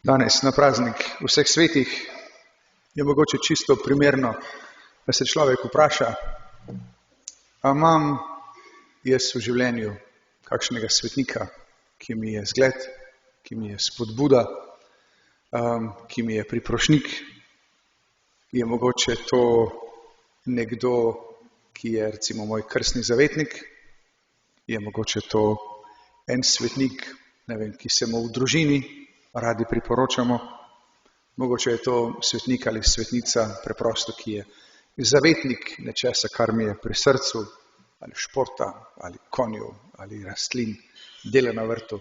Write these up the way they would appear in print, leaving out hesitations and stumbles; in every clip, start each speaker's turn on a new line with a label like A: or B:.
A: Danes na praznik vseh svetih je mogoče čisto primerno, da se človek vpraša, a imam jaz v življenju kakšnega svetnika, ki mi je zgled, ki mi je spodbuda, ki mi je priprošnik. Je mogoče to nekdo, ki je recimo moj krstni zavetnik, je mogoče to en svetnik, ki se mu v družini radi priporočamo, mogoče je to svetnik ali svetnica preprosto, ki je zavetnik nečesa, kar mi je pri srcu, ali športa, ali konju, ali rastlin, dela na vrtu.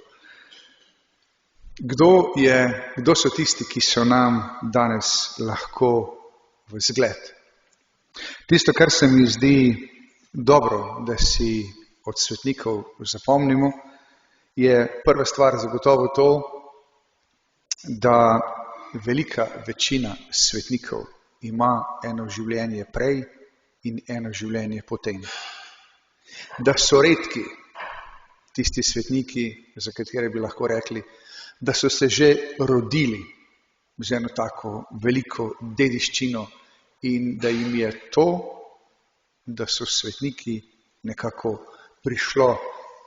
A: Kdo so tisti, ki so nam danes lahko v zgled? Tisto, kar se mi zdi dobro, da si od svetnikov zapomnimo, je prva stvar zagotovo to, da velika večina svetnikov ima eno življenje prej in eno življenje potem. Da so redki tisti svetniki, za katere bi lahko rekli, da so se že rodili z eno tako veliko dediščino in da jim je to, da so svetniki nekako prišlo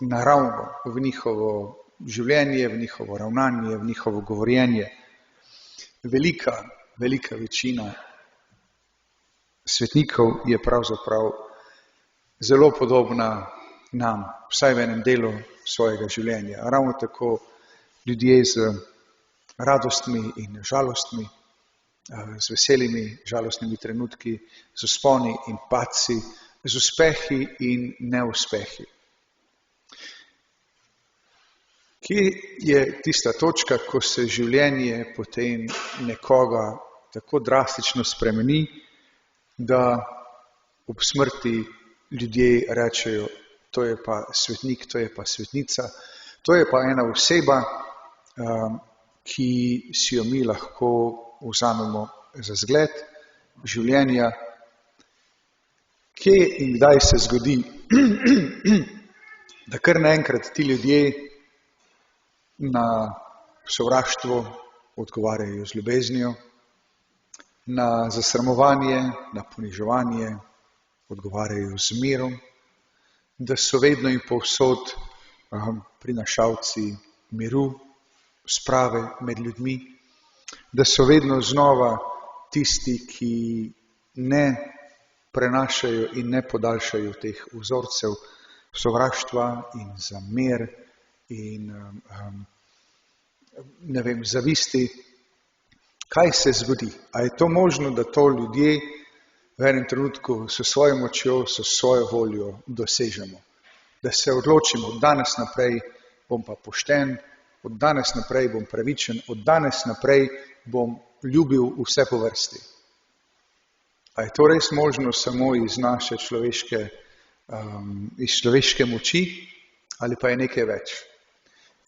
A: naravno v njihovo življenje, v njihovo ravnanje, v njihovo govorjenje. Velika večina svetnikov je pravzaprav zelo podobna nam, vsaj v enem delu svojega življenja. Ravno tako ljudje z radostmi in žalostmi, z veselimi, žalostnimi trenutki, z vzponi in padci, z uspehi in neuspehi. Kje je tista točka, ko se življenje potem nekoga tako drastično spremeni, da ob smrti ljudje rečejo, to je pa svetnik, to je pa svetnica, to je pa ena oseba, ki si jo mi lahko vzamemo za zgled življenja. Kje in kdaj se zgodi, da kar naenkrat ti ljudje na sovraštvo odgovarjajo z ljubeznijo, na zasramovanje, na poniževanje odgovarjajo z mirom, da so vedno in povsod prinašalci miru, sprave med ljudmi, da so vedno znova tisti, ki ne prenašajo in ne podaljšajo teh vzorcev sovraštva in zamer in zavisti. Kaj se zgodi? A je to možno, da to ljudje v enem trenutku s svojo močjo, s svojo voljo dosežemo? Da se odločimo, od danes naprej bom pa pošten, od danes naprej bom pravičen, od danes naprej bom ljubil vse po vrsti. A je to res možno samo iz naše človeške moči ali pa je nekaj več?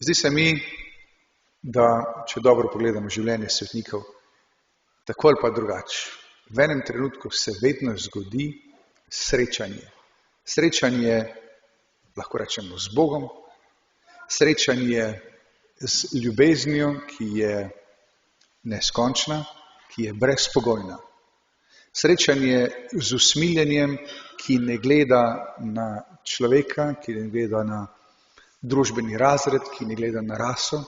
A: Zdi se mi, da če dobro pogledamo življenje svetnikov, tako ali pa drugače, v enem trenutku se vedno zgodi srečanje. Srečanje, lahko rečemo, z Bogom, srečanje z ljubeznijo, ki je neskončna, ki je brezpogojna. Srečanje z usmiljenjem, ki ne gleda na človeka, ki ne gleda na družbeni razred, ki ne gleda na raso,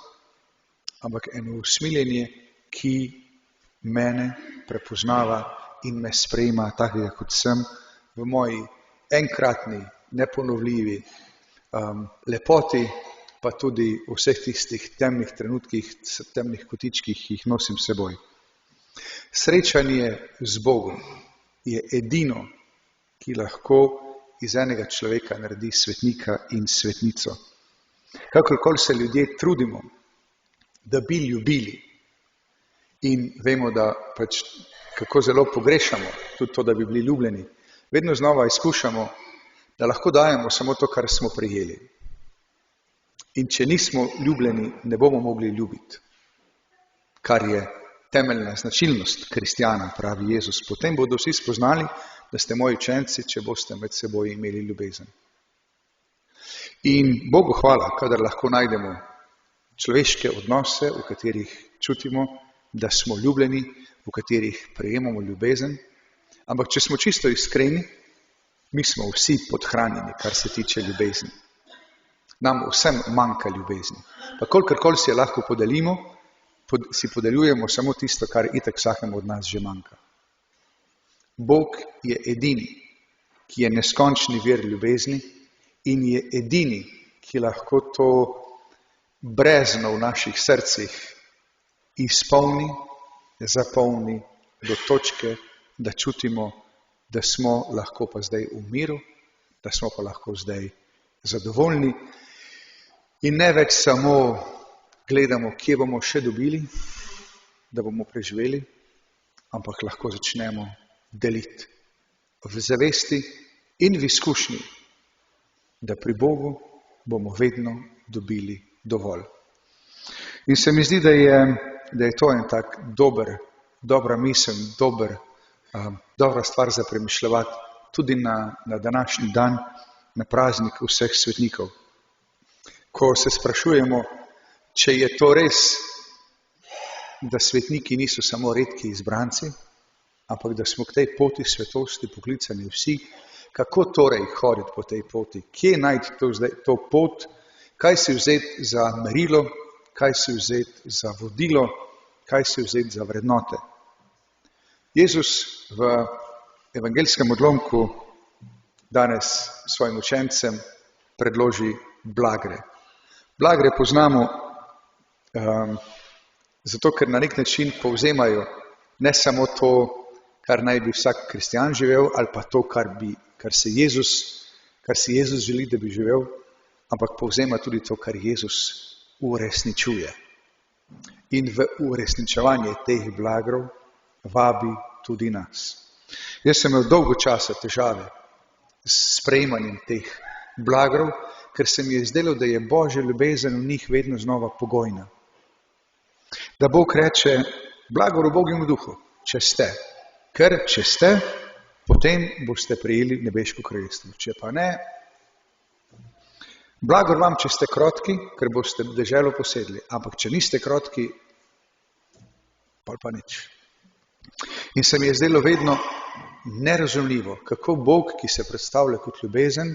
A: ampak eno usmiljenje, ki mene prepoznava in me sprejema takega, kot sem, v moji enkratni, neponovljivi lepoti, pa tudi v vseh tistih temnih trenutkih, temnih kotičkih, ki jih nosim s seboj. Srečanje z Bogom je edino, ki lahko iz enega človeka naredi svetnika in svetnico. Kakorkoli se ljudje trudimo, da bi ljubili in vemo, da pač kako zelo pogrešamo tudi to, da bi bili ljubljeni, vedno znova izkušamo, da lahko dajemo samo to, kar smo prejeli. In če nismo ljubljeni, ne bomo mogli ljubiti, kar je temeljna značilnost kristjana, pravi Jezus. Potem bodo vsi spoznali, da ste moji učenci, če boste med seboj imeli ljubezen. In Bogu hvala, kadar lahko najdemo človeške odnose, v katerih čutimo, da smo ljubljeni, v katerih prejemamo ljubezen. Ampak če smo čisto iskreni, mi smo vsi podhranjeni, kar se tiče ljubezni. Nam vsem manjka ljubezni. Pa kolikorkoli si je lahko podelimo, si podeljujemo samo tisto, kar itak vsakemu od nas že manjka. Bog je edini, ki je neskončni vir ljubezni in je edini, ki lahko to brezno v naših srcih izpolni, zapolni do točke, da čutimo, da smo lahko pa zdaj v miru, da smo pa lahko zdaj zadovoljni in ne več samo gledamo, kje bomo še dobili, da bomo preživeli, ampak lahko začnemo deliti v zavesti in v izkušnji, da pri Bogu bomo vedno dobili dovolj. In se mi zdi, da je to en tak dobra misel, dobra stvar za premišljati tudi na današnji dan, na praznik vseh svetnikov. Ko se sprašujemo, če je to res, da svetniki niso samo redki izbranci, ampak da smo k tej poti svetosti poklicani vsi, kako torej hoditi po tej poti? Kje najti to pot? Kaj si vzeti za merilo? Kaj si vzeti za vodilo? Kaj si vzeti za vrednote? Jezus v evangelskem odlomku danes svojim učencem predloži blagre. Blagre poznamo zato, ker na nek način povzemajo ne samo to, kar naj bi vsak kristjan živel, ali pa to, kar si Jezus želi, da bi živel, ampak povzema tudi to, kar Jezus uresničuje. In v uresničevanje teh blagrov vabi tudi nas. Jaz sem imel dolgo časa težave s sprejemanjem teh blagrov, ker se mi je zdelo, da je Božja ljubezen v njih vedno znova pogojna. Da Bog reče, blagor v Bogu in v duhu, če ste. Ker če ste, potem boste prejeli nebeško kraljestvo. Če pa ne, blagor vam, če ste krotki, ker boste deželo posedli. Ampak če niste krotki, pa nič. In se mi je zdelo vedno nerazumljivo, kako Bog, ki se predstavlja kot ljubezen,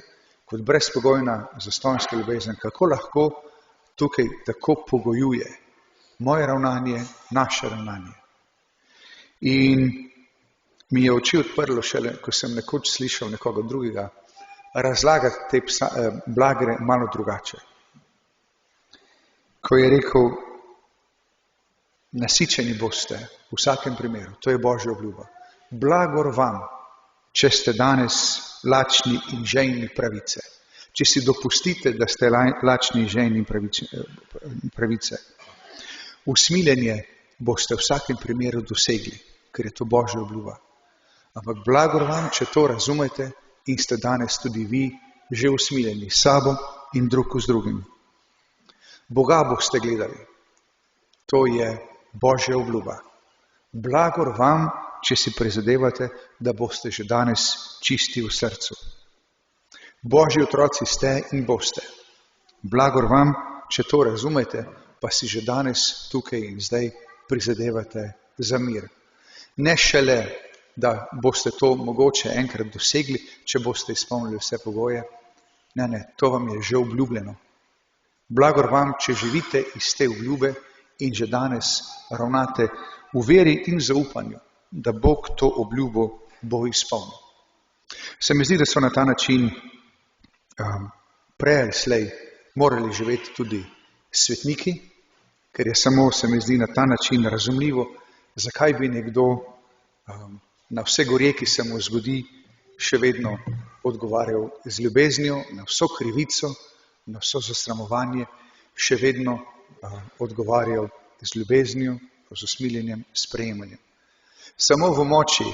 A: kot brezpogojna zastonjska ljubezen, kako lahko tukaj tako pogojuje moje ravnanje, naše ravnanje. In mi je oči odprlo šele, ko sem nekoč slišal nekoga drugega razlagati te blagre malo drugače. Ko je rekel, nasičeni boste v vsakem primeru, to je Božja obljuba. Blagor vam, če ste danes lačni in žejni pravice. Če si dopustite, da ste lačni in žejni pravice. Usmiljenje boste v vsakem primeru dosegli, ker je to Božja obljuba. Ampak blagor vam, če to razumete in ste danes tudi vi že usmiljeni s sabo in drug z drugim. Boga boste gledali. To je Božja obljuba. Blagor vam, če si prizadevate, da boste že danes čisti v srcu. Božji otroci ste in boste. Blagor vam, če to razumete, pa si že danes tukaj in zdaj prizadevate za mir. Ne šele, da boste to mogoče enkrat dosegli, če boste izpolnili vse pogoje. Ne, to vam je že obljubljeno. Blagor vam, če živite iz te obljube in že danes ravnate v veri in zaupanju, da Bog to obljubo bo izpolnil. Se mi zdi, da so na ta način prej ali slej morali živeti tudi svetniki, ker je samo, se mi zdi, na ta način razumljivo, zakaj bi nekdo na vse gorje, ki se mu zgodi, še vedno odgovarjal z ljubeznijo, na vso krivico, na vso zasramovanje, še vedno odgovarjal z ljubeznijo, z usmiljenjem, sprejemanjem. Samo v moči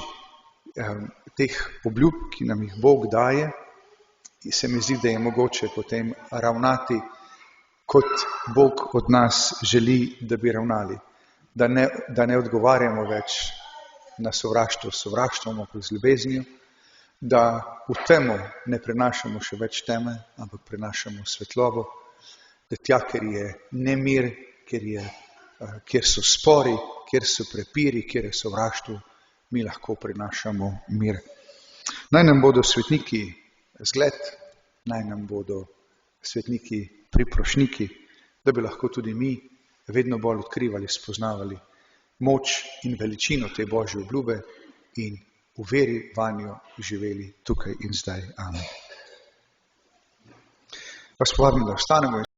A: teh obljub, ki nam jih Bog daje, se mi zdi, da je mogoče potem ravnati, kot Bog od nas želi, da bi ravnali. Da ne odgovarjamo več na sovraštvo s sovraštvom, ampak z ljubeznijo, da v temo ne prenašamo še več teme, ampak prenašamo svetlobo, da tja, ker je nemir, ker je kjer so spori, kjer so prepiri, kjer je sovraštvo, mi lahko prinašamo mir. Naj nam bodo svetniki zgled, naj nam bodo svetniki priprošniki, da bi lahko tudi mi vedno bolj odkrivali, spoznavali moč in veličino te Božje obljube in v veri vanjo živeli tukaj in zdaj. Amen. Vas povabim, da ostanemo.